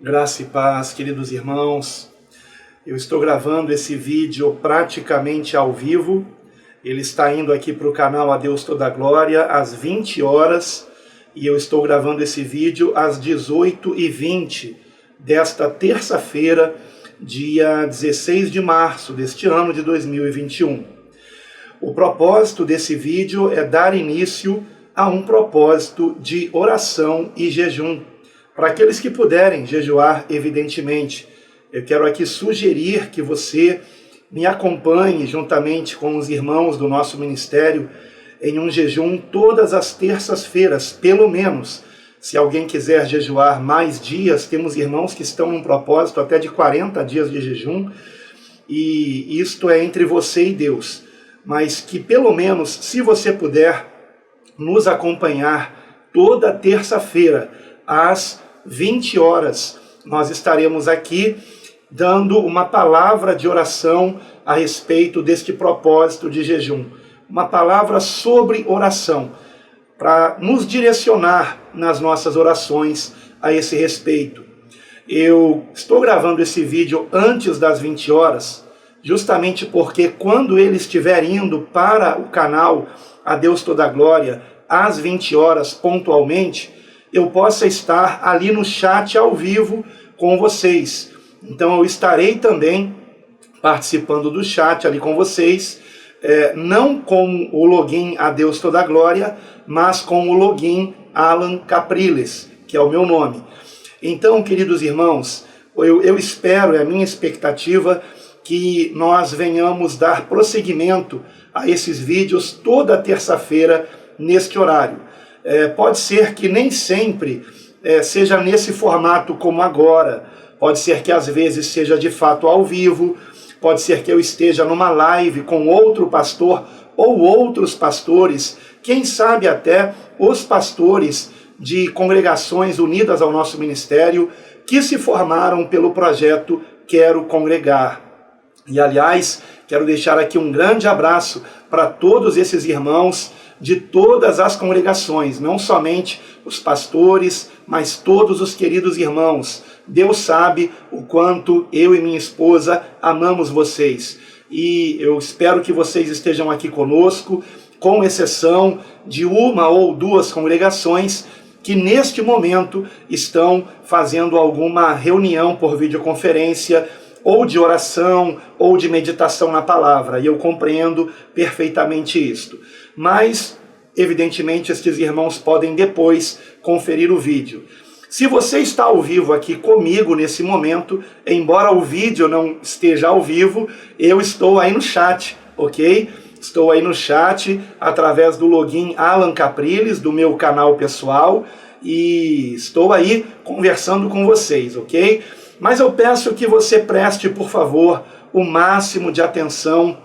Graça e paz, queridos irmãos. Eu estou gravando esse vídeo praticamente ao vivo. Ele está indo aqui para o canal A Deus Toda a Glória às 20 horas e eu estou gravando esse vídeo às 18h20 desta terça-feira, dia 16 de março deste ano de 2021. O propósito desse vídeo é dar início a um propósito de oração e jejum. Para aqueles que puderem jejuar, evidentemente, eu quero aqui sugerir que você me acompanhe juntamente com os irmãos do nosso ministério em um jejum todas as terças-feiras, pelo menos. Se alguém quiser jejuar mais dias, temos irmãos que estão num propósito até de 40 dias de jejum, e isto é entre você e Deus. Mas que pelo menos, se você puder, nos acompanhar toda terça-feira, às 20 horas, nós estaremos aqui dando uma palavra de oração a respeito deste propósito de jejum. Uma palavra sobre oração, para nos direcionar nas nossas orações a esse respeito. Eu estou gravando esse vídeo antes das 20 horas, justamente porque quando ele estiver indo para o canal A Deus Toda a Glória, às 20 horas pontualmente, eu possa estar ali no chat ao vivo com vocês. Então eu estarei também participando do chat ali com vocês, não com o login A Deus Toda a Glória, mas com o login Alan Capriles, que é o meu nome. Então, queridos irmãos, eu espero, é a minha expectativa, que nós venhamos dar prosseguimento a esses vídeos toda terça-feira neste horário. Pode ser que nem sempre seja nesse formato como agora, pode ser que às vezes seja de fato ao vivo, pode ser que eu esteja numa live com outro pastor ou outros pastores, quem sabe até os pastores de congregações unidas ao nosso ministério que se formaram pelo projeto Quero Congregar. E aliás, quero deixar aqui um grande abraço para todos esses irmãos de todas as congregações, não somente os pastores, mas todos os queridos irmãos. Deus sabe o quanto eu e minha esposa amamos vocês. E eu espero que vocês estejam aqui conosco, com exceção de uma ou duas congregações que neste momento estão fazendo alguma reunião por videoconferência, ou de oração, ou de meditação na palavra, e eu compreendo perfeitamente isto. Mas, evidentemente, estes irmãos podem depois conferir o vídeo. Se você está ao vivo aqui comigo nesse momento, embora o vídeo não esteja ao vivo, eu estou aí no chat, ok? Estou aí no chat através do login Alan Capriles, do meu canal pessoal, e estou aí conversando com vocês, ok? Mas eu peço que você preste, por favor, o máximo de atenção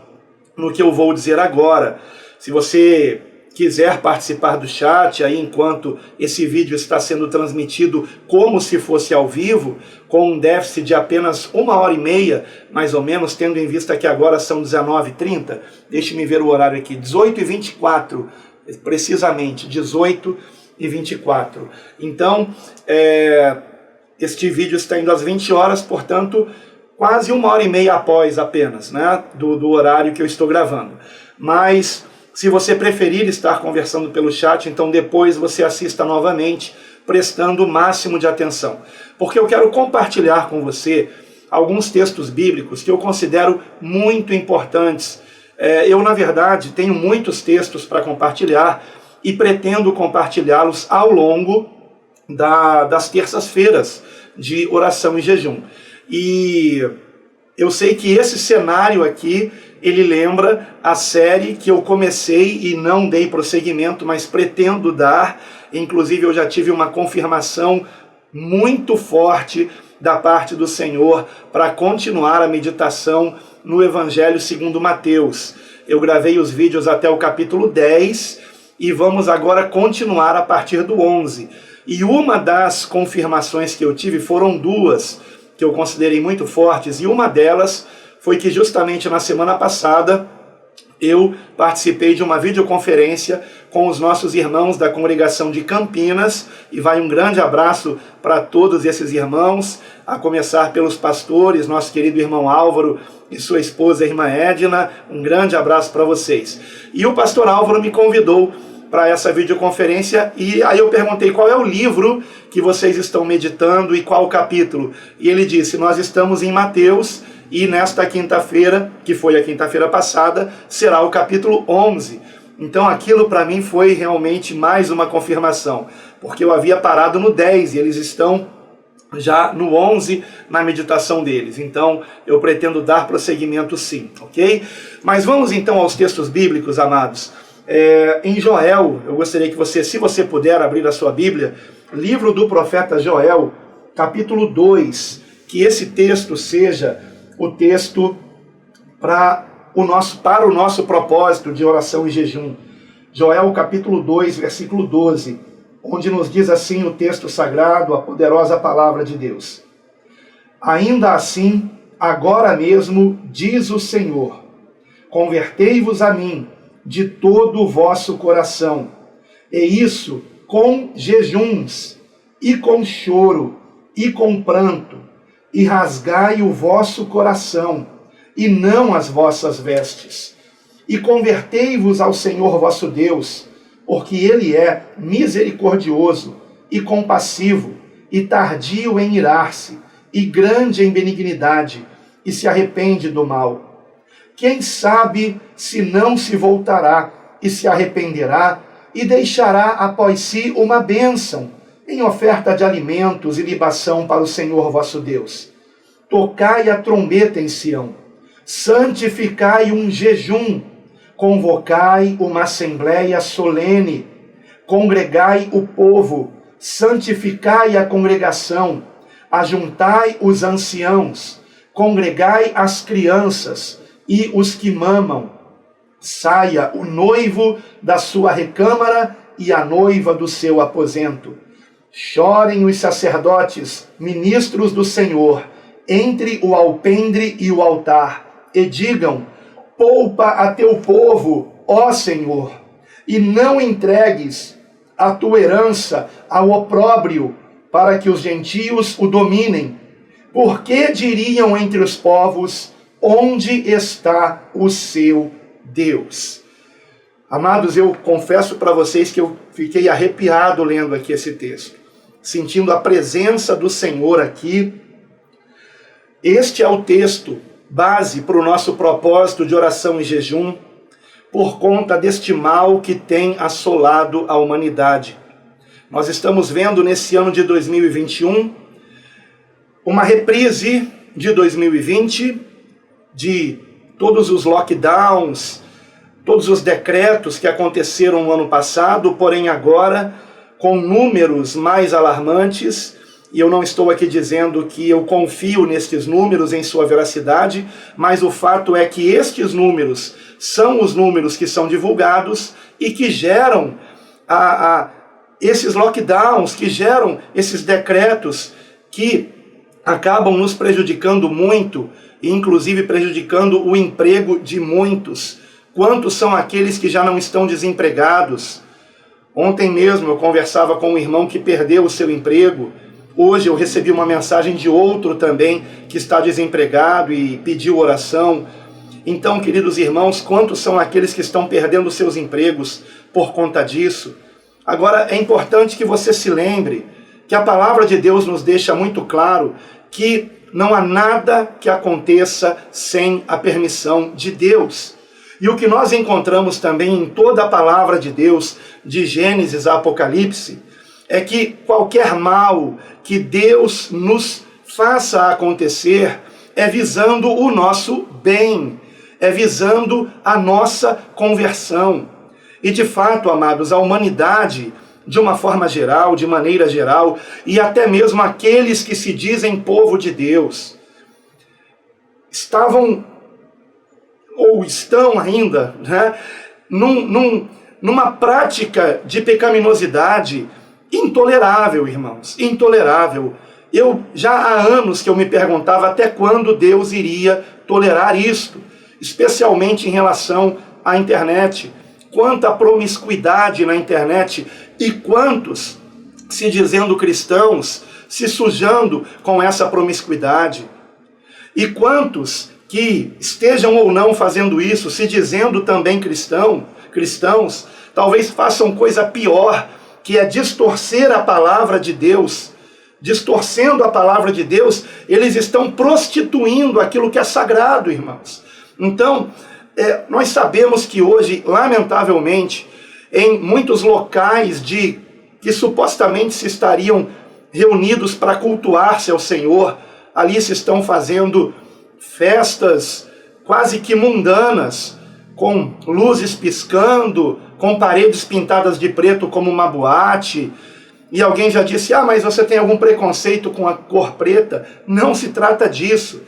no que eu vou dizer agora. Se você quiser participar do chat, aí enquanto esse vídeo está sendo transmitido como se fosse ao vivo, com um déficit de apenas 1h30, mais ou menos, tendo em vista que agora são 19h30, deixe-me ver o horário aqui, 18h24, precisamente, 18h24. Então, este vídeo está indo às 20 horas, portanto, quase 1h30 após apenas, né, do horário que eu estou gravando. Mas, se você preferir estar conversando pelo chat, então depois você assista novamente, prestando o máximo de atenção. Porque eu quero compartilhar com você alguns textos bíblicos que eu considero muito importantes. Eu, na verdade, tenho muitos textos para compartilhar e pretendo compartilhá-los ao longo das terças-feiras de oração e jejum. E eu sei que esse cenário aqui, ele lembra a série que eu comecei e não dei prosseguimento, mas pretendo dar. Inclusive eu já tive uma confirmação muito forte da parte do Senhor para continuar a meditação no Evangelho segundo Mateus. Eu gravei os vídeos até o capítulo 10 e vamos agora continuar a partir do 11. E uma das confirmações que eu tive foram duas, que eu considerei muito fortes, e uma delas foi que justamente na semana passada eu participei de uma videoconferência com os nossos irmãos da congregação de Campinas, e vai um grande abraço para todos esses irmãos, a começar pelos pastores, nosso querido irmão Álvaro e sua esposa, a irmã Edna, um grande abraço para vocês. E o pastor Álvaro me convidou para essa videoconferência, e aí eu perguntei qual é o livro que vocês estão meditando e qual o capítulo. E ele disse, nós estamos em Mateus, e nesta quinta-feira, que foi a quinta-feira passada, será o capítulo 11. Então aquilo para mim foi realmente mais uma confirmação, porque eu havia parado no 10 e eles estão já no 11 na meditação deles. Então eu pretendo dar prosseguimento sim, ok? Mas vamos então aos textos bíblicos, amados. Em Joel, eu gostaria que você, se você puder abrir a sua Bíblia, livro do profeta Joel, capítulo 2, que esse texto seja o texto para o nosso propósito de oração e jejum. Joel capítulo 2, versículo 12, onde nos diz assim o texto sagrado, a poderosa palavra de Deus. Ainda assim, agora mesmo, diz o Senhor, convertei-vos a mim de todo o vosso coração, e isso com jejuns, e com choro, e com pranto, e rasgai o vosso coração, e não as vossas vestes. E convertei-vos ao Senhor vosso Deus, porque Ele é misericordioso e compassivo, e tardio em irar-se, e grande em benignidade, e se arrepende do mal. Quem sabe se não se voltará, e se arrependerá, e deixará após si uma bênção, em oferta de alimentos e libação para o Senhor vosso Deus. Tocai a trombeta em Sião, santificai um jejum, convocai uma assembleia solene, congregai o povo, santificai a congregação, ajuntai os anciãos, congregai as crianças e os que mamam. Saia o noivo da sua recâmara e a noiva do seu aposento. Chorem os sacerdotes, ministros do Senhor, entre o alpendre e o altar, e digam, poupa a teu povo, ó Senhor, e não entregues a tua herança ao opróbrio, para que os gentios o dominem. Porque diriam entre os povos, onde está o seu Deus? Amados, eu confesso para vocês que eu fiquei arrepiado lendo aqui esse texto, sentindo a presença do Senhor aqui. Este é o texto base para o nosso propósito de oração e jejum, por conta deste mal que tem assolado a humanidade. Nós estamos vendo nesse ano de 2021 uma reprise de 2020, de todos os lockdowns, todos os decretos que aconteceram no ano passado, porém agora com números mais alarmantes, e eu não estou aqui dizendo que eu confio nestes números, em sua veracidade, mas o fato é que estes números são os números que são divulgados e que geram esses lockdowns, que geram esses decretos que acabam nos prejudicando muito, e inclusive prejudicando o emprego de muitos. Quantos são aqueles que já não estão desempregados? Ontem mesmo eu conversava com um irmão que perdeu o seu emprego. Hoje eu recebi uma mensagem de outro também que está desempregado e pediu oração. Então, queridos irmãos, quantos são aqueles que estão perdendo seus empregos por conta disso? Agora, é importante que você se lembre que a palavra de Deus nos deixa muito claro que não há nada que aconteça sem a permissão de Deus. E o que nós encontramos também em toda a palavra de Deus, de Gênesis a Apocalipse, é que qualquer mal que Deus nos faça acontecer é visando o nosso bem, é visando a nossa conversão. E de fato, amados, a humanidade, de uma forma geral, de maneira geral, e até mesmo aqueles que se dizem povo de Deus, estavam ou estão ainda, numa prática de pecaminosidade intolerável, irmãos, intolerável. Eu já há anos que eu me perguntava até quando Deus iria tolerar isto, especialmente em relação à internet, quanta promiscuidade na internet e quantos se dizendo cristãos, se sujando com essa promiscuidade. E quantos que estejam ou não fazendo isso, se dizendo também cristãos, talvez façam coisa pior, que é distorcer a palavra de Deus. Distorcendo a palavra de Deus, eles estão prostituindo aquilo que é sagrado, irmãos. Então, nós sabemos que hoje, lamentavelmente, em muitos locais que supostamente se estariam reunidos para cultuar-se ao Senhor, ali se estão fazendo festas quase que mundanas, com luzes piscando, com paredes pintadas de preto como uma boate. E alguém já disse, mas você tem algum preconceito com a cor preta? Não se trata disso.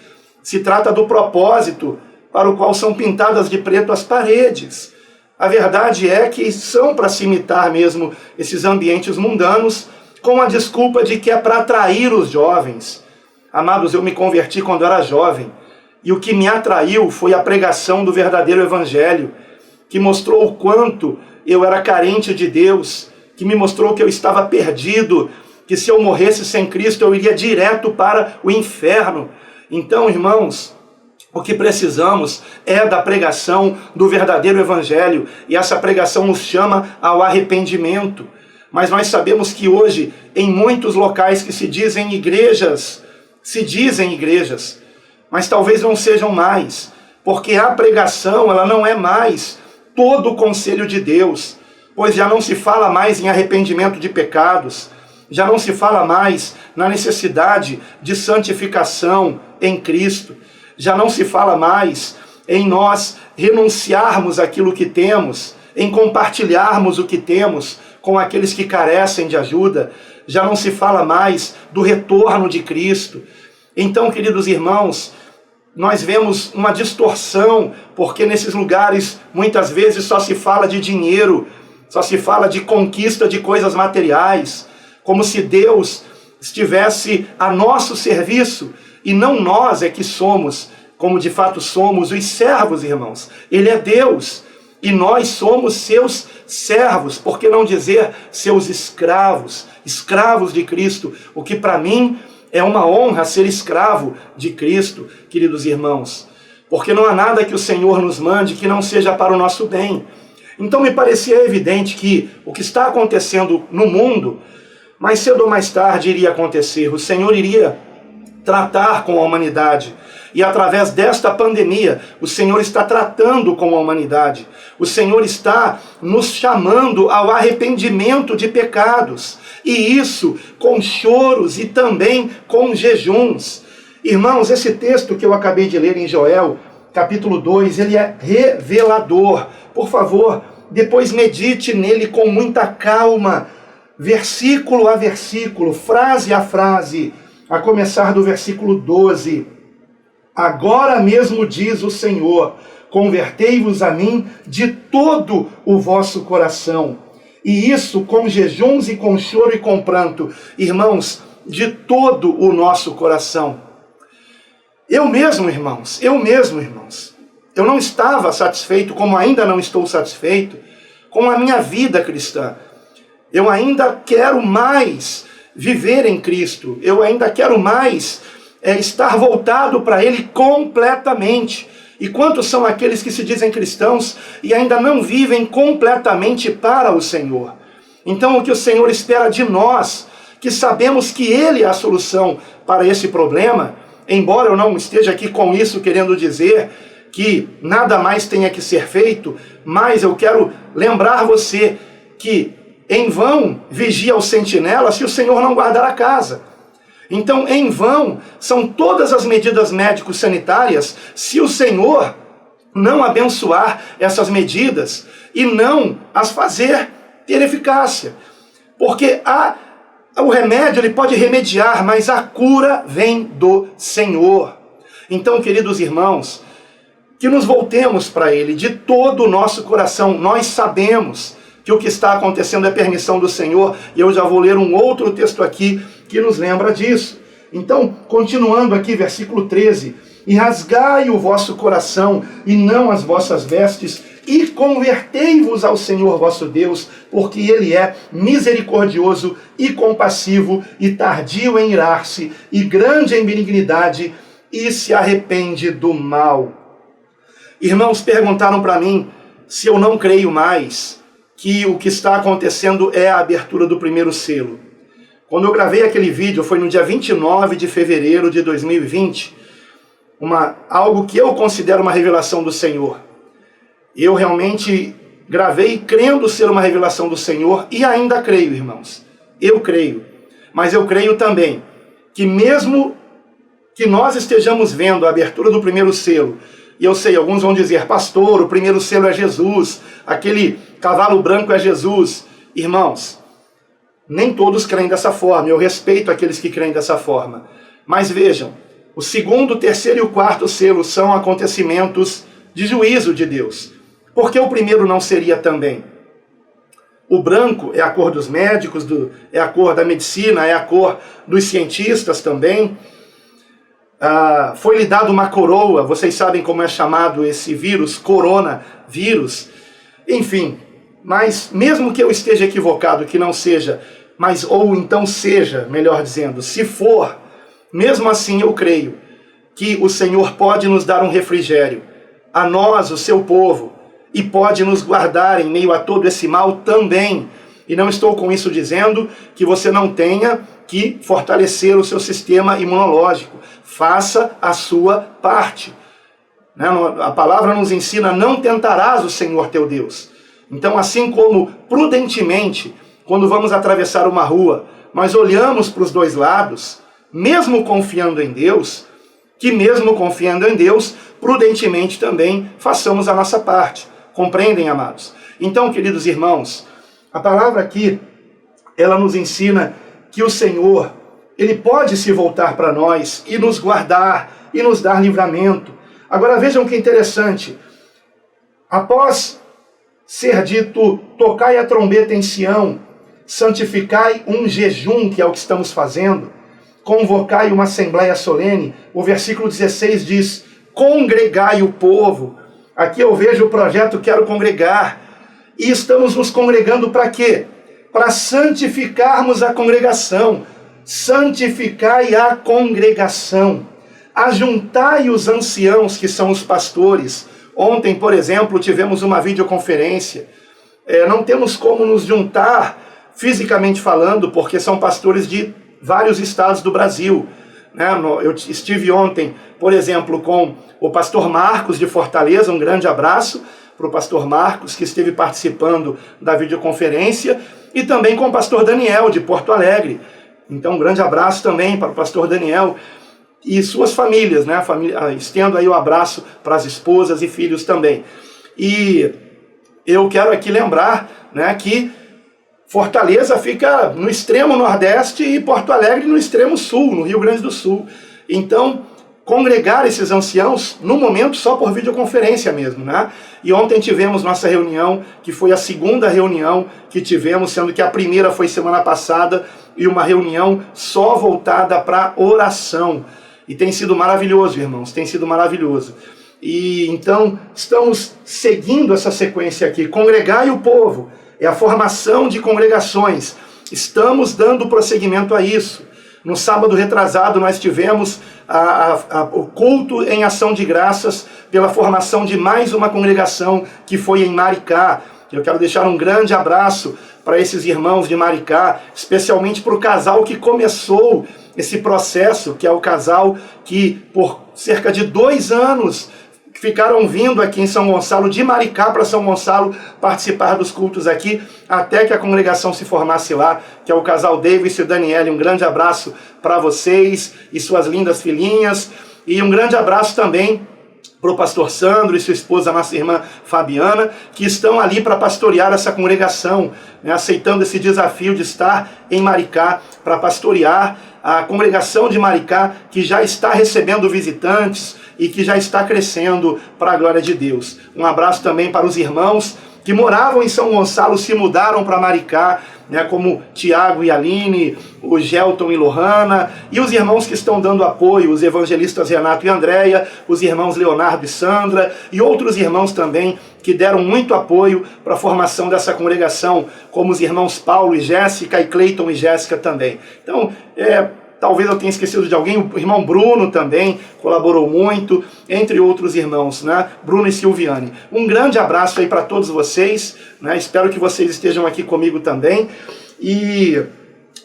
Se trata do propósito para o qual são pintadas de preto as paredes. A verdade é que são para se imitar mesmo esses ambientes mundanos, com a desculpa de que é para atrair os jovens. Amados, eu me converti quando era jovem, e o que me atraiu foi a pregação do verdadeiro evangelho, que mostrou o quanto eu era carente de Deus, que me mostrou que eu estava perdido, que se eu morresse sem Cristo eu iria direto para o inferno. Então, irmãos, o que precisamos é da pregação do verdadeiro evangelho, e essa pregação nos chama ao arrependimento. Mas nós sabemos que hoje, em muitos locais que se dizem igrejas, mas talvez não sejam mais, porque a pregação ela não é mais todo o conselho de Deus, pois já não se fala mais em arrependimento de pecados, já não se fala mais na necessidade de santificação em Cristo, já não se fala mais em nós renunciarmos àquilo que temos, em compartilharmos o que temos com aqueles que carecem de ajuda, já não se fala mais do retorno de Cristo. Então, queridos irmãos, nós vemos uma distorção, porque nesses lugares muitas vezes só se fala de dinheiro, só se fala de conquista de coisas materiais, como se Deus estivesse a nosso serviço, e não nós é que somos, como de fato somos, os servos, irmãos. Ele é Deus, e nós somos seus servos, por que não dizer seus escravos, escravos de Cristo, o que para mim é uma honra ser escravo de Cristo, queridos irmãos, porque não há nada que o Senhor nos mande que não seja para o nosso bem. Então me parecia evidente que o que está acontecendo no mundo, mais cedo ou mais tarde iria acontecer. O Senhor iria tratar com a humanidade. E através desta pandemia, o Senhor está tratando com a humanidade. O Senhor está nos chamando ao arrependimento de pecados. E isso com choros e também com jejuns. Irmãos, esse texto que eu acabei de ler em Joel, capítulo 2, ele é revelador. Por favor, depois medite nele com muita calma, versículo a versículo, frase a frase, a começar do versículo 12. Agora mesmo diz o Senhor, convertei-vos a mim de todo o vosso coração, e isso com jejuns e com choro e com pranto. Irmãos, de todo o nosso coração. Eu mesmo, irmãos, eu não estava satisfeito, como ainda não estou satisfeito, com a minha vida cristã. Eu ainda quero mais viver em Cristo. Eu ainda quero mais estar voltado para Ele completamente. E quantos são aqueles que se dizem cristãos e ainda não vivem completamente para o Senhor? Então o que o Senhor espera de nós, que sabemos que Ele é a solução para esse problema, embora eu não esteja aqui com isso querendo dizer que nada mais tenha que ser feito, mas eu quero lembrar você que em vão vigia o sentinela se o Senhor não guardar a casa. Então, em vão são todas as medidas médico-sanitárias se o Senhor não abençoar essas medidas e não as fazer ter eficácia. Porque o remédio ele pode remediar, mas a cura vem do Senhor. Então, queridos irmãos, que nos voltemos para Ele de todo o nosso coração. Nós sabemos que o que está acontecendo é permissão do Senhor, e eu já vou ler um outro texto aqui que nos lembra disso. Então, continuando aqui, versículo 13, e rasgai o vosso coração, e não as vossas vestes, e convertei-vos ao Senhor vosso Deus, porque Ele é misericordioso e compassivo, e tardio em irar-se, e grande em benignidade, e se arrepende do mal. Irmãos, perguntaram para mim se eu não creio mais que o que está acontecendo é a abertura do primeiro selo. Quando eu gravei aquele vídeo, foi no dia 29 de fevereiro de 2020, algo que eu considero uma revelação do Senhor. Eu realmente gravei crendo ser uma revelação do Senhor e ainda creio, irmãos. Eu creio. Mas eu creio também que mesmo que nós estejamos vendo a abertura do primeiro selo, e eu sei, alguns vão dizer, pastor, o primeiro selo é Jesus, aquele cavalo branco é Jesus. Irmãos, nem todos creem dessa forma, eu respeito aqueles que creem dessa forma. Mas vejam, o segundo, o terceiro e o quarto selo são acontecimentos de juízo de Deus. Por que o primeiro não seria também? O branco é a cor dos médicos, é a cor da medicina, é a cor dos cientistas também. Foi-lhe dado uma coroa, vocês sabem como é chamado esse vírus, coronavírus. Enfim, mas mesmo que eu esteja equivocado, que não seja, ou então seja, melhor dizendo, se for, mesmo assim eu creio que o Senhor pode nos dar um refrigério, a nós, o seu povo, e pode nos guardar em meio a todo esse mal também. E não estou com isso dizendo que você não tenha que fortalecer o seu sistema imunológico. Faça a sua parte. A palavra nos ensina, não tentarás o Senhor teu Deus. Então, assim como prudentemente, quando vamos atravessar uma rua, nós olhamos para os dois lados, mesmo confiando em Deus, que mesmo confiando em Deus, prudentemente também façamos a nossa parte. Compreendem, amados? Então, queridos irmãos, a palavra aqui, ela nos ensina que o Senhor, Ele pode se voltar para nós e nos guardar e nos dar livramento. Agora vejam que interessante. Após ser dito, tocai a trombeta em Sião, santificai um jejum, que é o que estamos fazendo, convocai uma assembleia solene, o versículo 16 diz, congregai o povo. Aqui eu vejo o projeto Quero Congregar. E estamos nos congregando para quê? Para santificarmos a congregação. Santificai a congregação. Ajuntai os anciãos, que são os pastores. Ontem, por exemplo, tivemos uma videoconferência. Não temos como nos juntar, fisicamente falando, porque são pastores de vários estados do Brasil. Eu estive ontem, por exemplo, com o pastor Marcos de Fortaleza, um grande abraço para o pastor Marcos, que esteve participando da videoconferência, e também com o pastor Daniel, de Porto Alegre. Então, um grande abraço também para o pastor Daniel e suas famílias, estendo aí o abraço para as esposas e filhos também. E eu quero aqui lembrar que Fortaleza fica no extremo nordeste e Porto Alegre no extremo sul, no Rio Grande do Sul. Então, congregar esses anciãos, no momento, só por videoconferência mesmo, E ontem tivemos nossa reunião, que foi a segunda reunião que tivemos, sendo que a primeira foi semana passada, e uma reunião só voltada para oração. E tem sido maravilhoso, irmãos, tem sido maravilhoso. E então, estamos seguindo essa sequência aqui, congregai o povo. É a formação de congregações. Estamos dando prosseguimento a isso. No sábado retrasado nós tivemos o culto em ação de graças pela formação de mais uma congregação que foi em Maricá. Eu quero deixar um grande abraço para esses irmãos de Maricá, especialmente para o casal que começou esse processo, que é o casal que por cerca de 2 anos ficaram vindo aqui em São Gonçalo, de Maricá para São Gonçalo, participar dos cultos aqui, até que a congregação se formasse lá, que é o casal Davis e Daniele. Um grande abraço para vocês e suas lindas filhinhas, e um grande abraço também para o pastor Sandro e sua esposa, nossa irmã Fabiana, que estão ali para pastorear essa congregação, aceitando esse desafio de estar em Maricá para pastorear a congregação de Maricá, que já está recebendo visitantes e que já está crescendo para a glória de Deus. Um abraço também para os irmãos que moravam em São Gonçalo, se mudaram para Maricá né, como Tiago e Aline, o Gelton e Lohana, e os irmãos que estão dando apoio, os evangelistas Renato e Andréia, os irmãos Leonardo e Sandra, e outros irmãos também que deram muito apoio para a formação dessa congregação, como os irmãos Paulo e Jéssica, e Cleiton e Jéssica também. Então, talvez eu tenha esquecido de alguém, o irmão Bruno também colaborou muito, entre outros irmãos, né? Bruno e Silviane. Um grande abraço aí para todos vocês, né? Espero que vocês estejam aqui comigo também. E,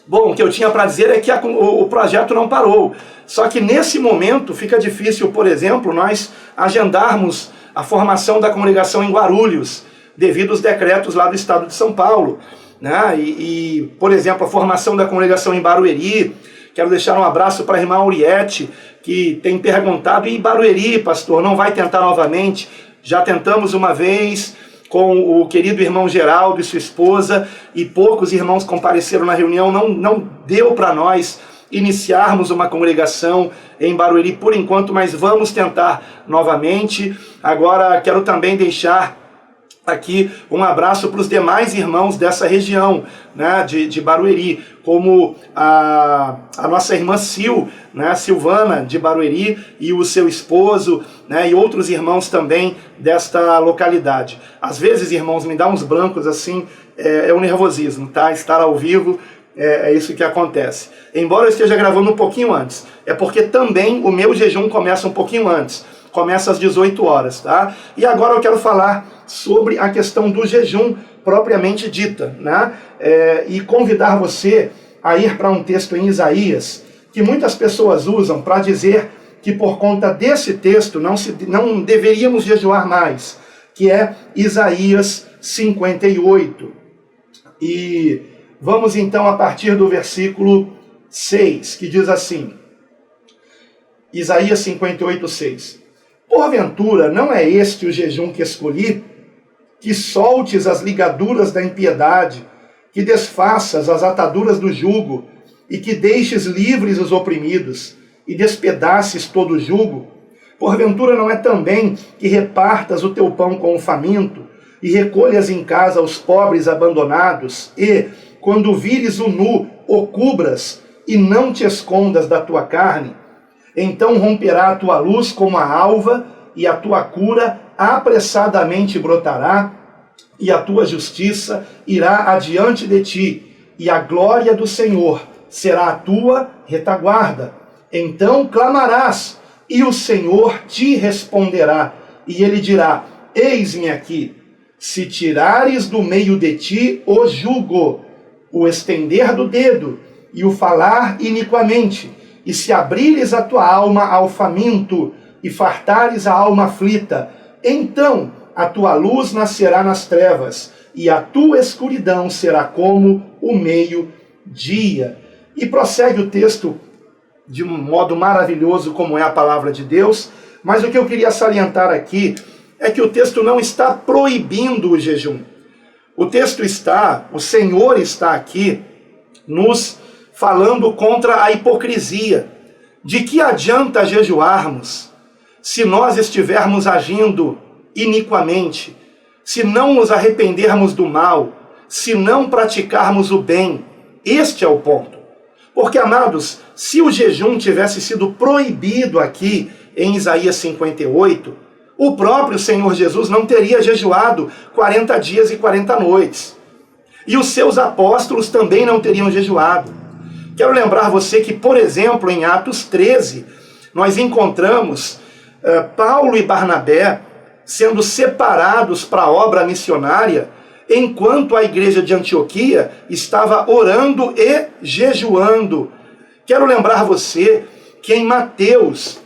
bom, o que eu tinha para dizer é que o projeto não parou. Só que nesse momento fica difícil, por exemplo, nós agendarmos a formação da congregação em Guarulhos, devido aos decretos lá do estado de São Paulo, né? Por exemplo, a formação da congregação em Barueri. Quero deixar um abraço para a irmã Auriette, que tem perguntado, e Barueri, pastor, não vai tentar novamente? Já tentamos uma vez com o querido irmão Geraldo e sua esposa, e poucos irmãos compareceram na reunião, não deu para nós iniciarmos uma congregação em Barueri por enquanto, mas vamos tentar novamente. Agora quero também deixar aqui um abraço para os demais irmãos dessa região, né, de Barueri, como a nossa irmã Sil, né, Silvana de Barueri, e o seu esposo, né, e outros irmãos também desta localidade. Às vezes, irmãos, me dá uns brancos assim, é um nervosismo, tá? Estar ao vivo, é isso que acontece. Embora eu esteja gravando um pouquinho antes, é porque também o meu jejum começa um pouquinho antes, começa às 18 horas, tá? E agora eu quero falar sobre a questão do jejum propriamente dita, né? E convidar você a ir para um texto em Isaías, que muitas pessoas usam para dizer que por conta desse texto não deveríamos jejuar mais, que é Isaías 58. E vamos então a partir do versículo 6, que diz assim, Isaías 58, 6. Porventura não é este o jejum que escolhi? Que soltes as ligaduras da impiedade, que desfaças as ataduras do jugo, e que deixes livres os oprimidos, e despedaces todo o jugo? Porventura não é também que repartas o teu pão com o faminto, e recolhas em casa os pobres abandonados, e, quando vires o nu, o cubras, e não te escondas da tua carne? Então romperá a tua luz como a alva, e a tua cura apressadamente brotará, e a tua justiça irá adiante de ti, e a glória do Senhor será a tua retaguarda. Então clamarás, e o Senhor te responderá, e ele dirá, eis-me aqui. Se tirares do meio de ti o jugo, o estender do dedo, e o falar iniquamente, e se abrires a tua alma ao faminto, e fartares a alma aflita, então a tua luz nascerá nas trevas, e a tua escuridão será como o meio-dia. E prossegue o texto de um modo maravilhoso, como é a palavra de Deus, mas o que eu queria salientar aqui é que o texto não está proibindo o jejum. O Senhor está aqui nos falando contra a hipocrisia. De que adianta jejuarmos se nós estivermos agindo iniquamente, se não nos arrependermos do mal, se não praticarmos o bem? Este é o ponto. Porque, amados, se o jejum tivesse sido proibido aqui em Isaías 58, o próprio Senhor Jesus não teria jejuado 40 dias e 40 noites. E os seus apóstolos também não teriam jejuado. Quero lembrar você que, por exemplo, em Atos 13, nós encontramos Paulo e Barnabé sendo separados para a obra missionária, enquanto a igreja de Antioquia estava orando e jejuando. Quero lembrar você que em Mateus,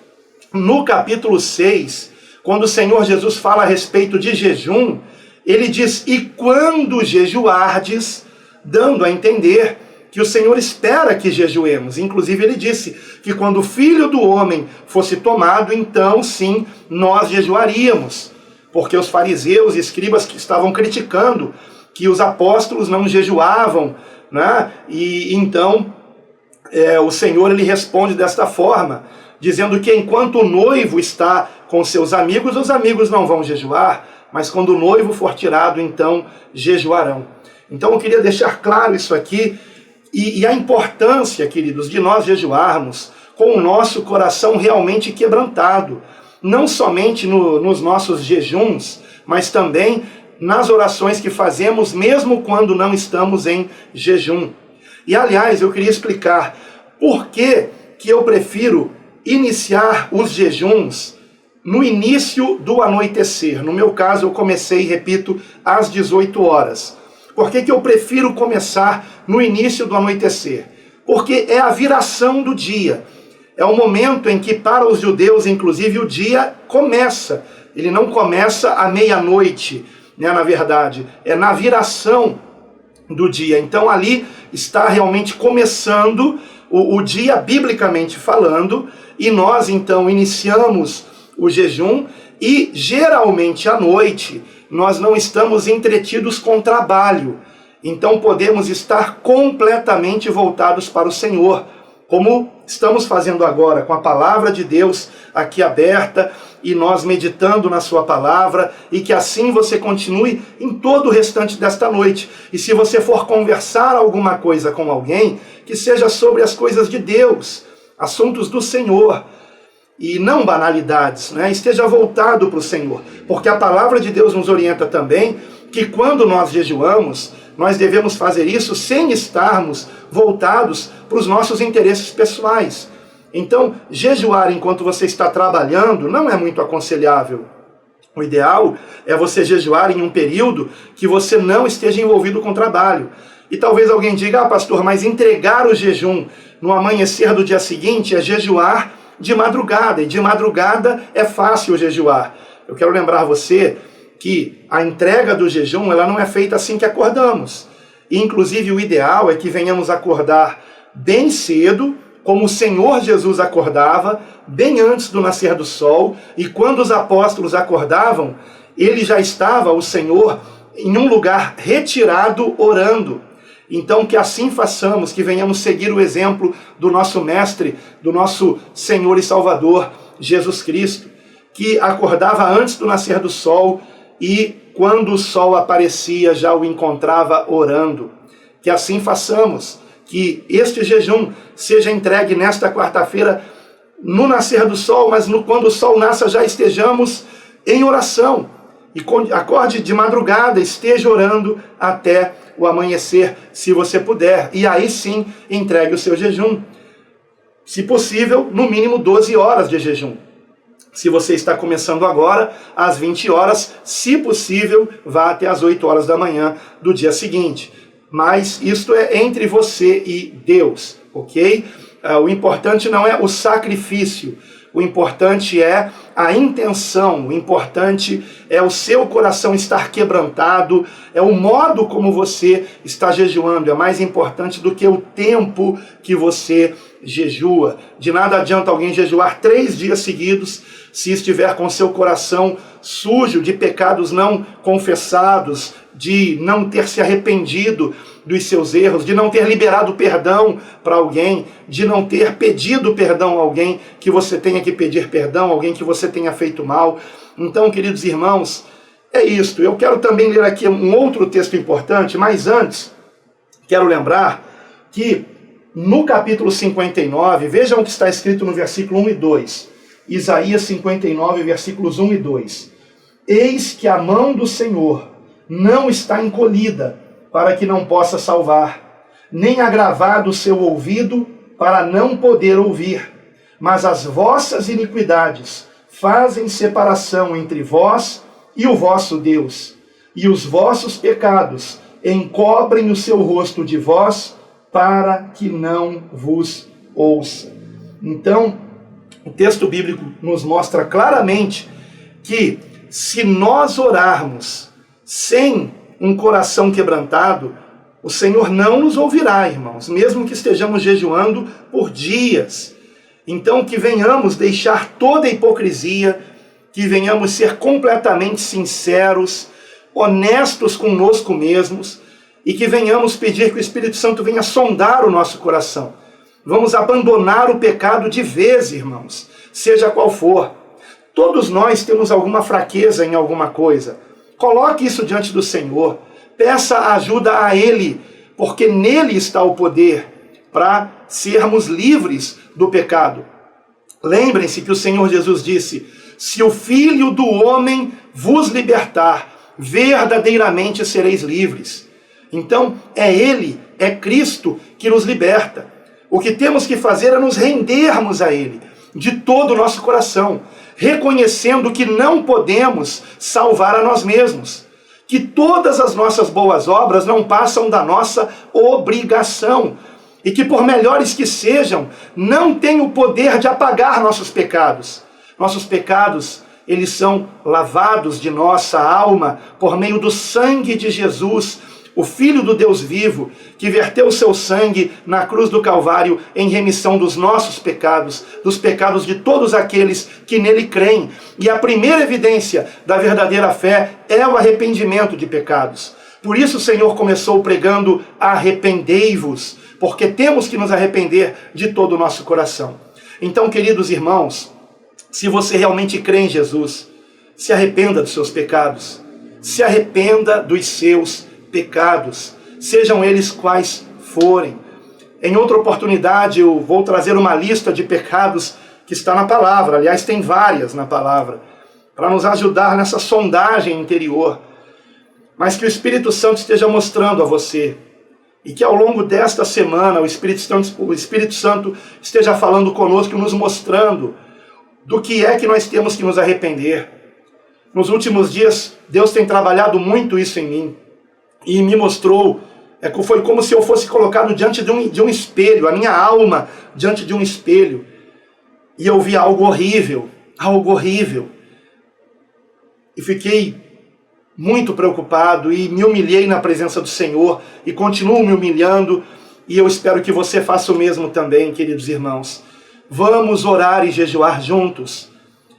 no capítulo 6, quando o Senhor Jesus fala a respeito de jejum, ele diz, e quando jejuardes, dando a entender que o Senhor espera que jejuemos. Inclusive ele disse que quando o Filho do Homem fosse tomado, então sim, nós jejuaríamos. Porque os fariseus e escribas que estavam criticando que os apóstolos não jejuavam, né? E então o Senhor ele responde desta forma, dizendo que enquanto o noivo está com seus amigos, os amigos não vão jejuar, mas quando o noivo for tirado, então jejuarão. Então eu queria deixar claro isso aqui e a importância, queridos, de nós jejuarmos com o nosso coração realmente quebrantado. Não somente nos nossos jejuns, mas também nas orações que fazemos, mesmo quando não estamos em jejum. E aliás, eu queria explicar por que eu prefiro iniciar os jejuns no início do anoitecer. No meu caso, eu comecei, repito, às 18 horas. Por que eu prefiro começar no início do anoitecer? Porque é a viração do dia. É o momento em que, para os judeus, inclusive, o dia começa. Ele não começa à meia-noite, né, na verdade. É na viração do dia. Então, ali está realmente começando o dia, biblicamente falando, e nós, então, iniciamos o jejum, e geralmente à noite nós não estamos entretidos com trabalho, então podemos estar completamente voltados para o Senhor, como estamos fazendo agora, com a palavra de Deus aqui aberta, e nós meditando na sua palavra, e que assim você continue em todo o restante desta noite. E se você for conversar alguma coisa com alguém, que seja sobre as coisas de Deus, assuntos do Senhor, e não banalidades, né? Esteja voltado para o Senhor, porque a palavra de Deus nos orienta também que quando nós jejuamos, nós devemos fazer isso sem estarmos voltados para os nossos interesses pessoais. Então, jejuar enquanto você está trabalhando não é muito aconselhável. O ideal é você jejuar em um período que você não esteja envolvido com trabalho. E talvez alguém diga, pastor, mas entregar o jejum no amanhecer do dia seguinte é jejuar de madrugada, e de madrugada é fácil jejuar. Eu quero lembrar você que a entrega do jejum, ela não é feita assim que acordamos. E, inclusive, o ideal é que venhamos acordar bem cedo, como o Senhor Jesus acordava, bem antes do nascer do sol, e quando os apóstolos acordavam, ele já estava, o Senhor, em um lugar retirado, orando. Então que assim façamos, que venhamos seguir o exemplo do nosso Mestre, do nosso Senhor e Salvador, Jesus Cristo, que acordava antes do nascer do sol e quando o sol aparecia já o encontrava orando. Que assim façamos, que este jejum seja entregue nesta quarta-feira no nascer do sol, mas quando o sol nasça já estejamos em oração. E acorde de madrugada, esteja orando até o amanhecer, se você puder. E aí sim, entregue o seu jejum. Se possível, no mínimo 12 horas de jejum. Se você está começando agora, às 20 horas, se possível, vá até às 8 horas da manhã do dia seguinte. Mas isto é entre você e Deus, ok? O importante não é o sacrifício. O importante é a intenção, o importante é o seu coração estar quebrantado, é o modo como você está jejuando, é mais importante do que o tempo que você jejua. De nada adianta alguém jejuar 3 dias seguidos se estiver com seu coração sujo de pecados não confessados, de não ter se arrependido dos seus erros, de não ter liberado perdão para alguém, de não ter pedido perdão a alguém que você tenha que pedir perdão, alguém que você tenha feito mal. Então, queridos irmãos, é isto. Eu quero também ler aqui um outro texto importante, mas antes, quero lembrar que no capítulo 59, vejam o que está escrito no versículo 1 e 2. Isaías 59, versículos 1 e 2. Eis que a mão do Senhor não está encolhida, para que não possa salvar, nem agravado o seu ouvido, para não poder ouvir. Mas as vossas iniquidades fazem separação entre vós e o vosso Deus, e os vossos pecados encobrem o seu rosto de vós, para que não vos ouça. Então, o texto bíblico nos mostra claramente que se nós orarmos sem um coração quebrantado, o Senhor não nos ouvirá, irmãos, mesmo que estejamos jejuando por dias. Então que venhamos deixar toda a hipocrisia, que venhamos ser completamente sinceros, honestos conosco mesmos, e que venhamos pedir que o Espírito Santo venha sondar o nosso coração. Vamos abandonar o pecado de vez, irmãos, seja qual for. Todos nós temos alguma fraqueza em alguma coisa. Coloque isso diante do Senhor. peça ajuda a Ele, porque nele está o poder para sermos livres do pecado. Lembrem-se que o Senhor Jesus disse: se o Filho do Homem vos libertar, verdadeiramente sereis livres. Então, é Ele, é Cristo que nos liberta. O que temos que fazer é nos rendermos a Ele, de todo o nosso coração, reconhecendo que não podemos salvar a nós mesmos, que todas as nossas boas obras não passam da nossa obrigação, e que por melhores que sejam, não têm o poder de apagar nossos pecados. Nossos pecados, eles são lavados de nossa alma por meio do sangue de Jesus, o Filho do Deus vivo, que verteu o seu sangue na cruz do Calvário em remissão dos nossos pecados, dos pecados de todos aqueles que nele creem. E a primeira evidência da verdadeira fé é o arrependimento de pecados. Por isso o Senhor começou pregando: arrependei-vos, porque temos que nos arrepender de todo o nosso coração. Então, queridos irmãos, se você realmente crê em Jesus, se arrependa dos seus pecados, se arrependa dos seus pecados, sejam eles quais forem. Em outra oportunidade eu vou trazer uma lista de pecados que está na palavra, aliás tem várias na palavra, para nos ajudar nessa sondagem interior, mas que o Espírito Santo esteja mostrando a você, e que ao longo desta semana o Espírito Santo esteja falando conosco, nos mostrando do que é que nós temos que nos arrepender. Nos últimos dias, Deus tem trabalhado muito isso em mim, e me mostrou, foi como se eu fosse colocado diante de um espelho, a minha alma diante de um espelho, e eu vi algo horrível, e fiquei muito preocupado, e me humilhei na presença do Senhor, e continuo me humilhando, e eu espero que você faça o mesmo também, queridos irmãos. Vamos orar e jejuar juntos,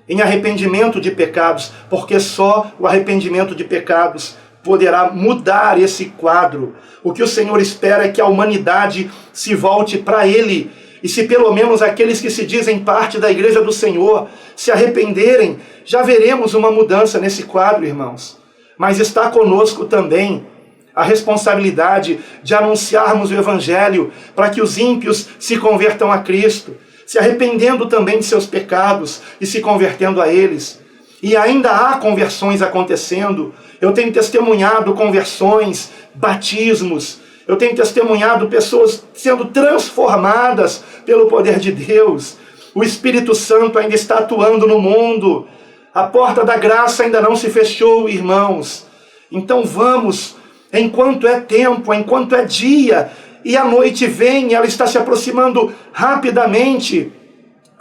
em arrependimento de pecados, porque só o arrependimento de pecados poderá mudar esse quadro. O que o Senhor espera é que a humanidade se volte para Ele, e se pelo menos aqueles que se dizem parte da igreja do Senhor se arrependerem, já veremos uma mudança nesse quadro, irmãos. Mas está conosco também a responsabilidade de anunciarmos o Evangelho para que os ímpios se convertam a Cristo, se arrependendo também de seus pecados e se convertendo a eles. E ainda há conversões acontecendo. Eu tenho testemunhado conversões, batismos. Eu tenho testemunhado pessoas sendo transformadas pelo poder de Deus. O Espírito Santo ainda está atuando no mundo. A porta da graça ainda não se fechou, irmãos. Então vamos, enquanto é tempo, enquanto é dia, e a noite vem, ela está se aproximando rapidamente.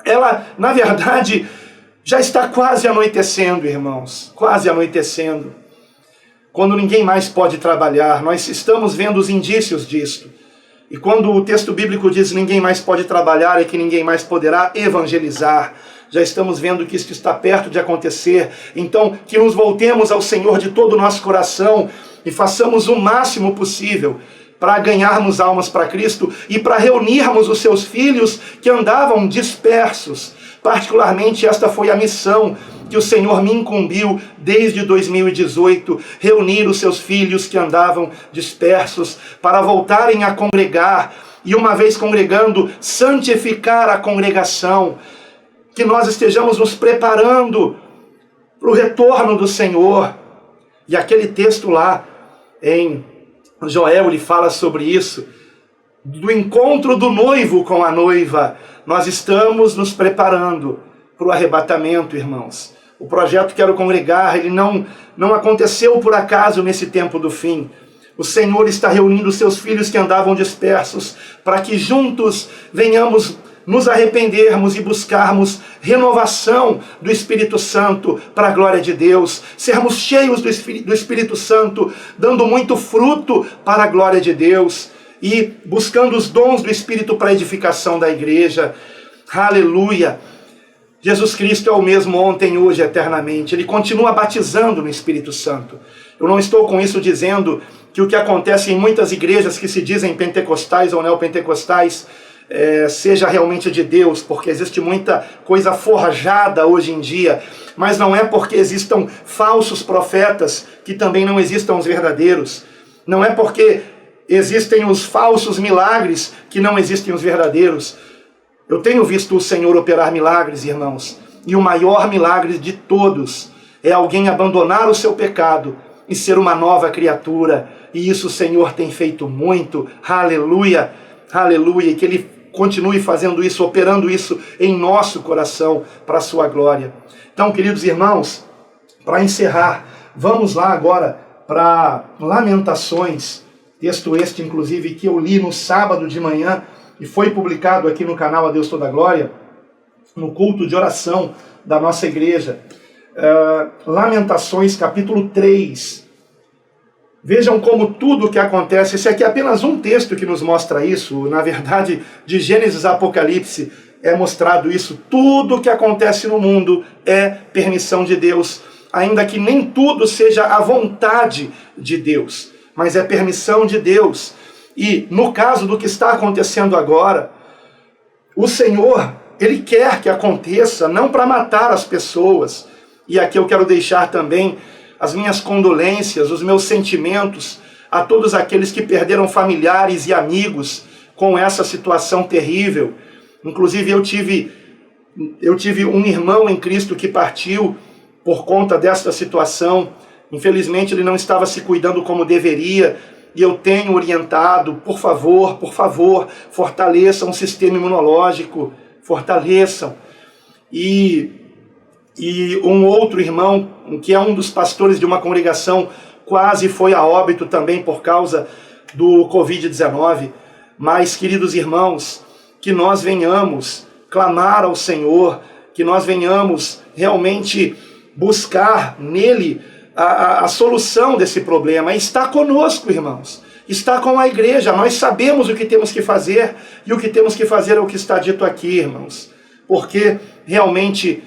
Ela, na verdade, já está quase anoitecendo, irmãos. Quase anoitecendo. Quando ninguém mais pode trabalhar, nós estamos vendo os indícios disto. E quando o texto bíblico diz ninguém mais pode trabalhar, é que ninguém mais poderá evangelizar. Já estamos vendo que isso está perto de acontecer. Então, que nos voltemos ao Senhor de todo o nosso coração e façamos o máximo possível para ganharmos almas para Cristo e para reunirmos os seus filhos que andavam dispersos. Particularmente, esta foi a missão que o Senhor me incumbiu desde 2018, reunir os seus filhos que andavam dispersos para voltarem a congregar e, uma vez congregando, santificar a congregação, que nós estejamos nos preparando para o retorno do Senhor. E aquele texto lá em Joel, ele fala sobre isso, do encontro do noivo com a noiva. Nós estamos nos preparando para o arrebatamento, irmãos. O projeto Quero Congregar, ele não aconteceu por acaso nesse tempo do fim. O Senhor está reunindo os seus filhos que andavam dispersos, para que juntos venhamos nos arrependermos e buscarmos renovação do Espírito Santo para a glória de Deus, sermos cheios do Espírito Santo, dando muito fruto para a glória de Deus e buscando os dons do Espírito para a edificação da igreja. Aleluia! Jesus Cristo é o mesmo ontem, hoje, eternamente. Ele continua batizando no Espírito Santo. Eu não estou com isso dizendo que o que acontece em muitas igrejas que se dizem pentecostais ou neopentecostais seja realmente de Deus, porque existe muita coisa forjada hoje em dia, mas não é porque existam falsos profetas que também não existam os verdadeiros. Não é porque existem os falsos milagres que não existem os verdadeiros. Eu tenho visto o Senhor operar milagres, irmãos, e o maior milagre de todos é alguém abandonar o seu pecado e ser uma nova criatura. E isso o Senhor tem feito muito. Aleluia, aleluia. E que Ele continue fazendo isso, operando isso em nosso coração para a sua glória. Então, queridos irmãos, para encerrar, vamos lá agora para Lamentações, texto este, inclusive, que eu li no sábado de manhã e foi publicado aqui no canal A Deus Toda a Glória, no culto de oração da nossa igreja. Lamentações, capítulo 3. Vejam como tudo que acontece, esse aqui é apenas um texto que nos mostra isso, na verdade, de Gênesis a Apocalipse é mostrado isso. Tudo que acontece no mundo é permissão de Deus, ainda que nem tudo seja a vontade de Deus, mas é permissão de Deus. E no caso do que está acontecendo agora, o Senhor, Ele quer que aconteça, não para matar as pessoas. E aqui eu quero deixar também as minhas condolências, os meus sentimentos a todos aqueles que perderam familiares e amigos com essa situação terrível. Inclusive eu tive um irmão em Cristo que partiu por conta desta situação. Infelizmente ele não estava se cuidando como deveria, e eu tenho orientado, por favor, fortaleçam o sistema imunológico, fortaleçam. E um outro irmão, que é um dos pastores de uma congregação, quase foi a óbito também por causa do Covid-19. Mas, queridos irmãos, que nós venhamos clamar ao Senhor, que nós venhamos realmente buscar nele a solução desse problema. Está conosco, irmãos. Está com a igreja. Nós sabemos o que temos que fazer, e o que temos que fazer é o que está dito aqui, irmãos. Porque realmente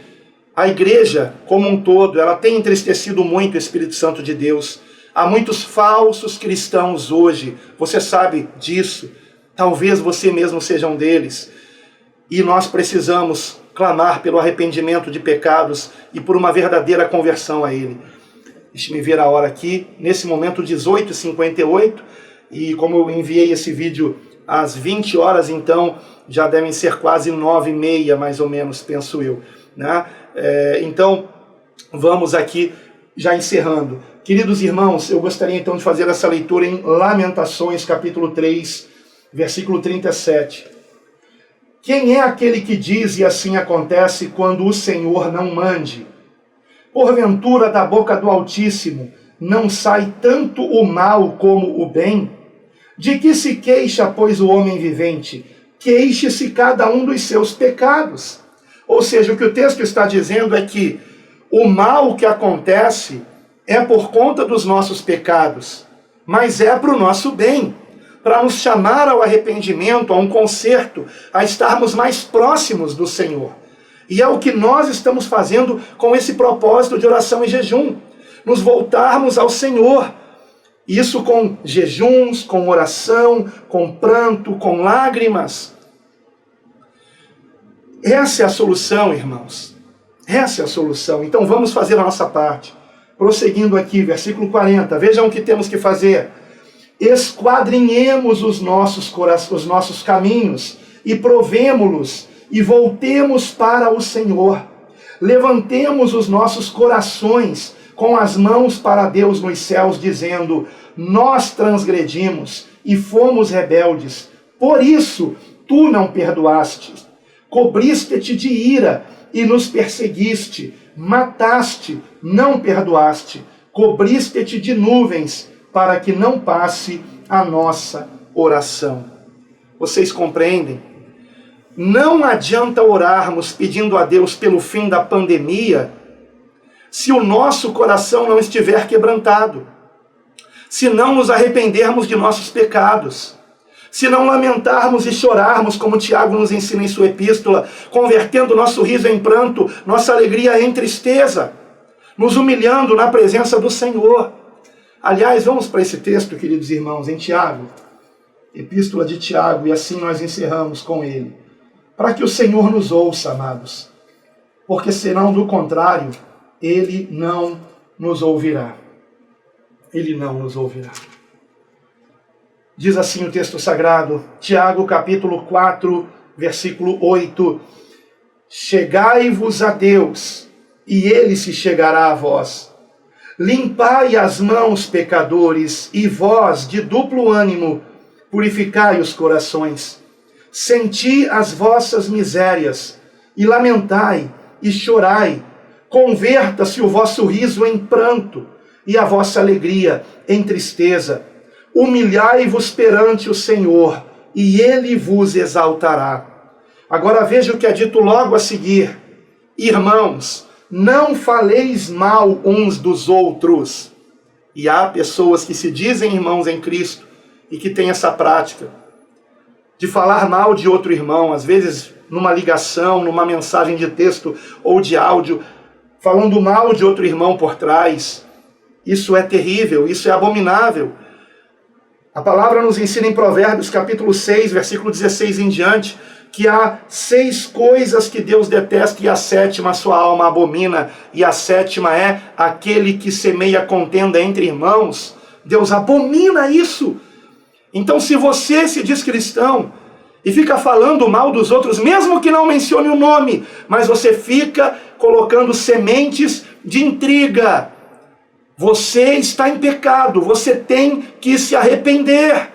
a igreja como um todo, ela tem entristecido muito o Espírito Santo de Deus. Há muitos falsos cristãos hoje, você sabe disso. Talvez você mesmo seja um deles. E nós precisamos clamar pelo arrependimento de pecados e por uma verdadeira conversão a Ele. Deixe-me ver a hora aqui, nesse momento 18h58, e como eu enviei esse vídeo às 20 horas, então já devem ser quase 9h30, mais ou menos, penso eu, né? Então, vamos aqui já encerrando. Queridos irmãos, eu gostaria então de fazer essa leitura em Lamentações, capítulo 3, versículo 37. Quem é aquele que diz e assim acontece quando o Senhor não mande? Porventura da boca do Altíssimo não sai tanto o mal como o bem? De que se queixa, pois, o homem vivente? Queixe-se cada um dos seus pecados. Ou seja, o que o texto está dizendo é que o mal que acontece é por conta dos nossos pecados, mas é para o nosso bem, para nos chamar ao arrependimento, a um conserto, a estarmos mais próximos do Senhor. E é o que nós estamos fazendo com esse propósito de oração e jejum, nos voltarmos ao Senhor. Isso com jejuns, com oração, com pranto, com lágrimas. Essa é a solução, irmãos. Essa é a solução. Então vamos fazer a nossa parte. Prosseguindo aqui, versículo 40. Vejam o que temos que fazer. Esquadrinhemos os nossos caminhos e provemo-los e voltemos para o Senhor. Levantemos os nossos corações com as mãos para Deus nos céus, dizendo: nós transgredimos e fomos rebeldes. Por isso tu não perdoaste. Cobriste-te de ira e nos perseguiste. Mataste, não perdoaste. Cobriste-te de nuvens para que não passe a nossa oração. Vocês compreendem? Não adianta orarmos pedindo a Deus pelo fim da pandemia se o nosso coração não estiver quebrantado, se não nos arrependermos de nossos pecados, se não lamentarmos e chorarmos, como Tiago nos ensina em sua epístola, convertendo nosso riso em pranto, nossa alegria em tristeza, nos humilhando na presença do Senhor. Aliás, vamos para esse texto, queridos irmãos, em Tiago, epístola de Tiago, e assim nós encerramos com ele. Para que o Senhor nos ouça, amados, porque senão, do contrário, Ele não nos ouvirá. Ele não nos ouvirá. Diz assim o texto sagrado, Tiago capítulo 4, versículo 8. Chegai-vos a Deus, e Ele se chegará a vós. Limpai as mãos, pecadores, e vós, de duplo ânimo, purificai os corações. Senti as vossas misérias, e lamentai, e chorai. Converta-se o vosso riso em pranto, e a vossa alegria em tristeza. Humilhai-vos perante o Senhor, e Ele vos exaltará. Agora veja o que é dito logo a seguir. Irmãos, não faleis mal uns dos outros. E há pessoas que se dizem irmãos em Cristo e que têm essa prática de falar mal de outro irmão, às vezes numa ligação, numa mensagem de texto ou de áudio, falando mal de outro irmão por trás. Isso é terrível, isso é abominável. A palavra nos ensina em Provérbios capítulo 6, versículo 16 em diante, que há 6 coisas que Deus detesta e a 7ª sua alma abomina, e a 7ª é aquele que semeia contenda entre irmãos. Deus abomina isso. Então, se você se diz cristão e fica falando mal dos outros, mesmo que não mencione o nome, mas você fica colocando sementes de intriga, você está em pecado, você tem que se arrepender.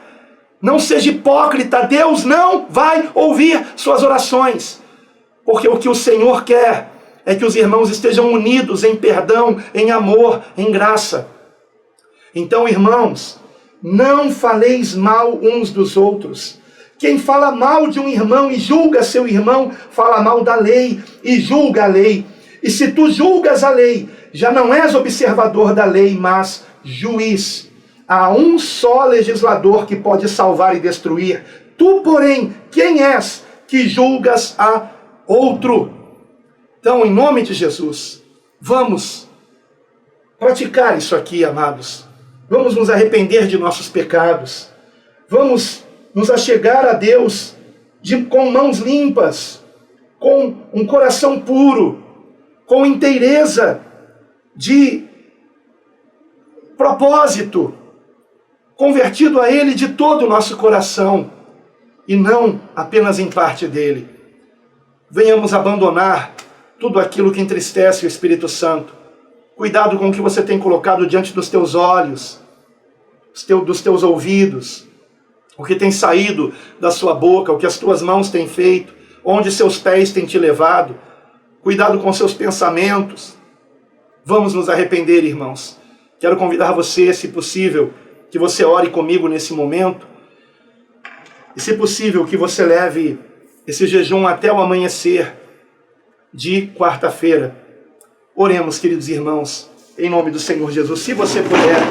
Não seja hipócrita, Deus não vai ouvir suas orações. Porque o que o Senhor quer é que os irmãos estejam unidos em perdão, em amor, em graça. Então, irmãos, não faleis mal uns dos outros. Quem fala mal de um irmão e julga seu irmão, fala mal da lei e julga a lei. E se tu julgas a lei, já não és observador da lei, mas juiz. Há um só legislador que pode salvar e destruir. Tu, porém, quem és que julgas a outro? Então, em nome de Jesus, vamos praticar isso aqui, amados. Vamos nos arrepender de nossos pecados. Vamos nos achegar a Deus com mãos limpas, com um coração puro, com inteireza de propósito, convertido a Ele de todo o nosso coração, e não apenas em parte dele. Venhamos abandonar tudo aquilo que entristece o Espírito Santo. Cuidado com o que você tem colocado diante dos teus olhos, dos teus ouvidos, o que tem saído da sua boca, o que as tuas mãos têm feito, onde seus pés têm te levado. Cuidado com seus pensamentos. Vamos nos arrepender, irmãos. Quero convidar você, se possível, que você ore comigo nesse momento. E, se possível, que você leve esse jejum até o amanhecer de quarta-feira. Oremos, queridos irmãos, em nome do Senhor Jesus. Se você puder,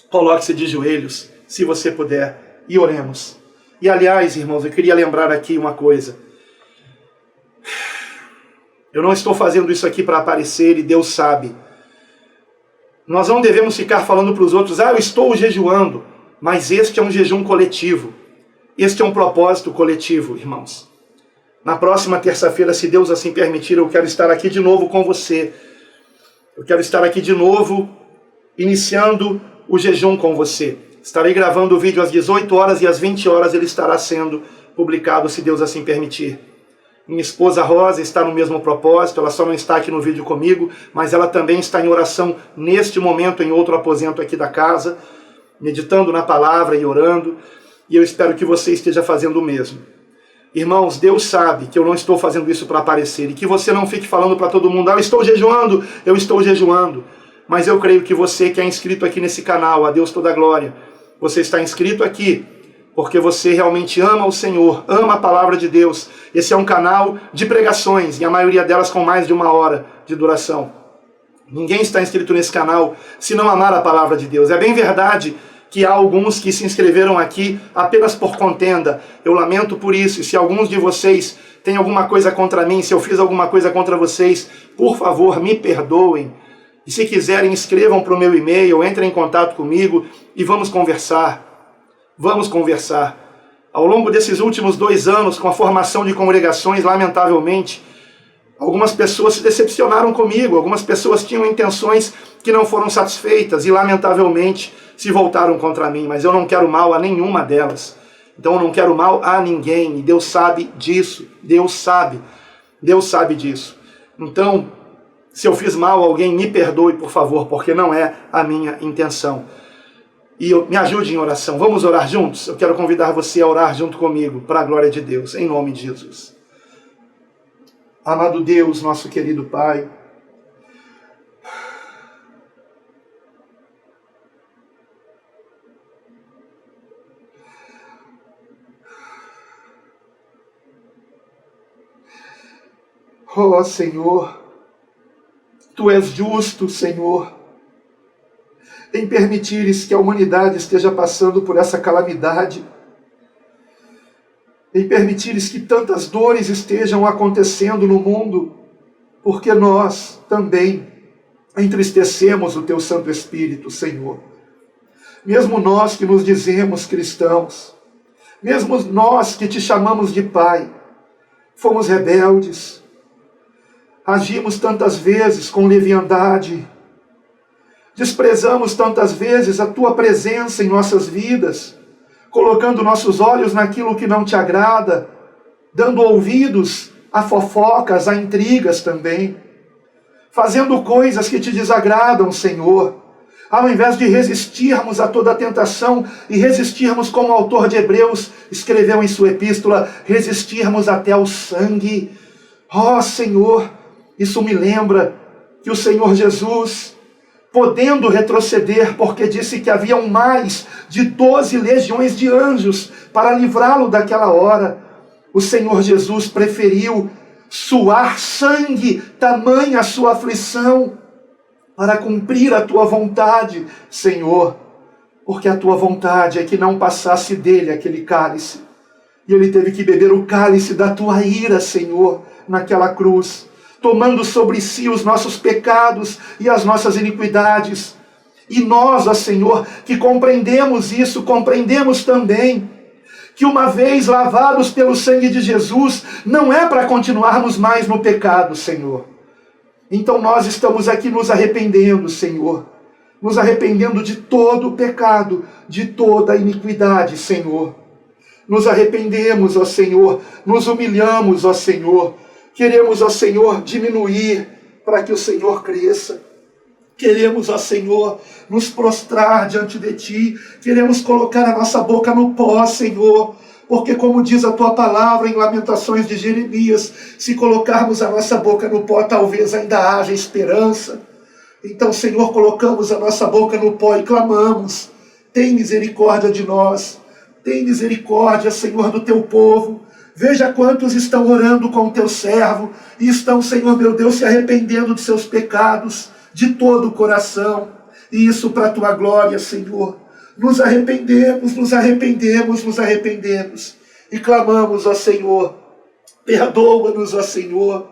coloque-se de joelhos, se você puder, e oremos. E, aliás, irmãos, eu queria lembrar aqui uma coisa. Eu não estou fazendo isso aqui para aparecer, e Deus sabe. Nós não devemos ficar falando para os outros, eu estou jejuando, mas este é um jejum coletivo. Este é um propósito coletivo, irmãos. Na próxima terça-feira, se Deus assim permitir, eu quero estar aqui de novo com você. Eu quero estar aqui de novo, iniciando o jejum com você. Estarei gravando o vídeo às 18 horas e às 20 horas ele estará sendo publicado, se Deus assim permitir. Minha esposa Rosa está no mesmo propósito, ela só não está aqui no vídeo comigo, mas ela também está em oração neste momento em outro aposento aqui da casa, meditando na palavra e orando, e eu espero que você esteja fazendo o mesmo. Irmãos, Deus sabe que eu não estou fazendo isso para aparecer, e que você não fique falando para todo mundo, eu estou jejuando, mas eu creio que você que é inscrito aqui nesse canal, a Deus toda a glória, você está inscrito aqui, porque você realmente ama o Senhor, ama a palavra de Deus. Esse é um canal de pregações, e a maioria delas com mais de 1 hora de duração. Ninguém está inscrito nesse canal se não amar a palavra de Deus. É bem verdade que há alguns que se inscreveram aqui apenas por contenda. Eu lamento por isso, e se alguns de vocês têm alguma coisa contra mim, se eu fiz alguma coisa contra vocês, por favor, me perdoem. E se quiserem, escrevam para o meu e-mail, entrem em contato comigo e vamos conversar. Vamos conversar. Ao longo desses últimos 2 anos, com a formação de congregações, lamentavelmente, Algumas pessoas se decepcionaram comigo, algumas pessoas tinham intenções que não foram satisfeitas e, lamentavelmente, se voltaram contra mim, mas eu não quero mal a nenhuma delas. Então eu não quero mal a ninguém, e Deus sabe disso, Deus sabe disso. Então, se eu fiz mal a alguém, me perdoe, por favor, porque não é a minha intenção. E me ajude em oração. Vamos orar juntos? Eu quero convidar você a orar junto comigo, para a glória de Deus, em nome de Jesus. Amado Deus, nosso querido Pai, ó Senhor, Tu és justo, Senhor, em permitires que a humanidade esteja passando por essa calamidade, em permitires que tantas dores estejam acontecendo no mundo, porque nós também entristecemos o Teu Santo Espírito, Senhor. Mesmo nós que nos dizemos cristãos, mesmo nós que Te chamamos de Pai, fomos rebeldes, agimos tantas vezes com leviandade, desprezamos tantas vezes a Tua presença em nossas vidas, colocando nossos olhos naquilo que não Te agrada, dando ouvidos a fofocas, a intrigas também, fazendo coisas que Te desagradam, Senhor, ao invés de resistirmos a toda a tentação e resistirmos, como o autor de Hebreus escreveu em sua epístola, resistirmos até ao sangue. Ó Senhor, isso me lembra que o Senhor Jesus, podendo retroceder, porque disse que haviam mais de 12 legiões de anjos para livrá-lo daquela hora, o Senhor Jesus preferiu suar sangue, tamanha a sua aflição, para cumprir a Tua vontade, Senhor, porque a Tua vontade é que não passasse dele aquele cálice, e ele teve que beber o cálice da Tua ira, Senhor, naquela cruz, tomando sobre si os nossos pecados e as nossas iniquidades. E nós, ó Senhor, que compreendemos isso, compreendemos também que uma vez lavados pelo sangue de Jesus, não é para continuarmos mais no pecado, Senhor. Então nós estamos aqui nos arrependendo, Senhor, nos arrependendo de todo o pecado, de toda a iniquidade, Senhor. Nos arrependemos, ó Senhor, nos humilhamos, ó Senhor. Queremos, ó Senhor, diminuir para que o Senhor cresça. Queremos, ó Senhor, nos prostrar diante de Ti. Queremos colocar a nossa boca no pó, Senhor. Porque como diz a Tua palavra em Lamentações de Jeremias, se colocarmos a nossa boca no pó, talvez ainda haja esperança. Então, Senhor, colocamos a nossa boca no pó e clamamos. Tem misericórdia de nós. Tem misericórdia, Senhor, do Teu povo. Veja quantos estão orando com o Teu servo e estão, Senhor meu Deus, se arrependendo de seus pecados de todo o coração. E isso para a Tua glória, Senhor. Nos arrependemos, nos arrependemos, nos arrependemos. E clamamos, ó Senhor, perdoa-nos, ó Senhor.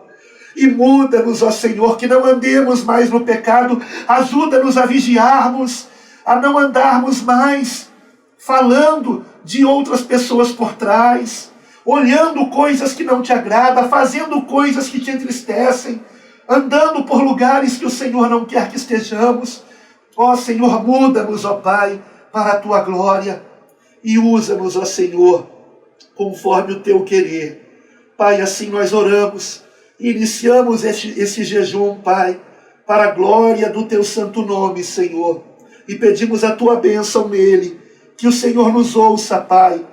E muda-nos, ó Senhor, que não andemos mais no pecado. Ajuda-nos a vigiarmos, a não andarmos mais falando de outras pessoas por trás, olhando coisas que não Te agradam, fazendo coisas que Te entristecem, andando por lugares que o Senhor não quer que estejamos. Ó Senhor, muda-nos, ó Pai, para a Tua glória, e usa-nos, ó Senhor, conforme o Teu querer. Pai, assim nós oramos, e iniciamos esse jejum, Pai, para a glória do Teu santo nome, Senhor, e pedimos a Tua bênção nele, que o Senhor nos ouça, Pai,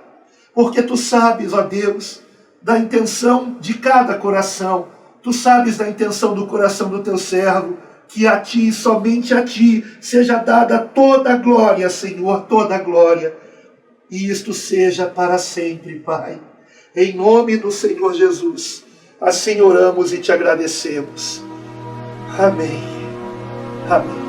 porque Tu sabes, ó Deus, da intenção de cada coração. Tu sabes da intenção do coração do Teu servo, que a Ti, somente a Ti, seja dada toda a glória, Senhor, toda a glória. E isto seja para sempre, Pai. Em nome do Senhor Jesus, assim oramos e Te agradecemos. Amém. Amém.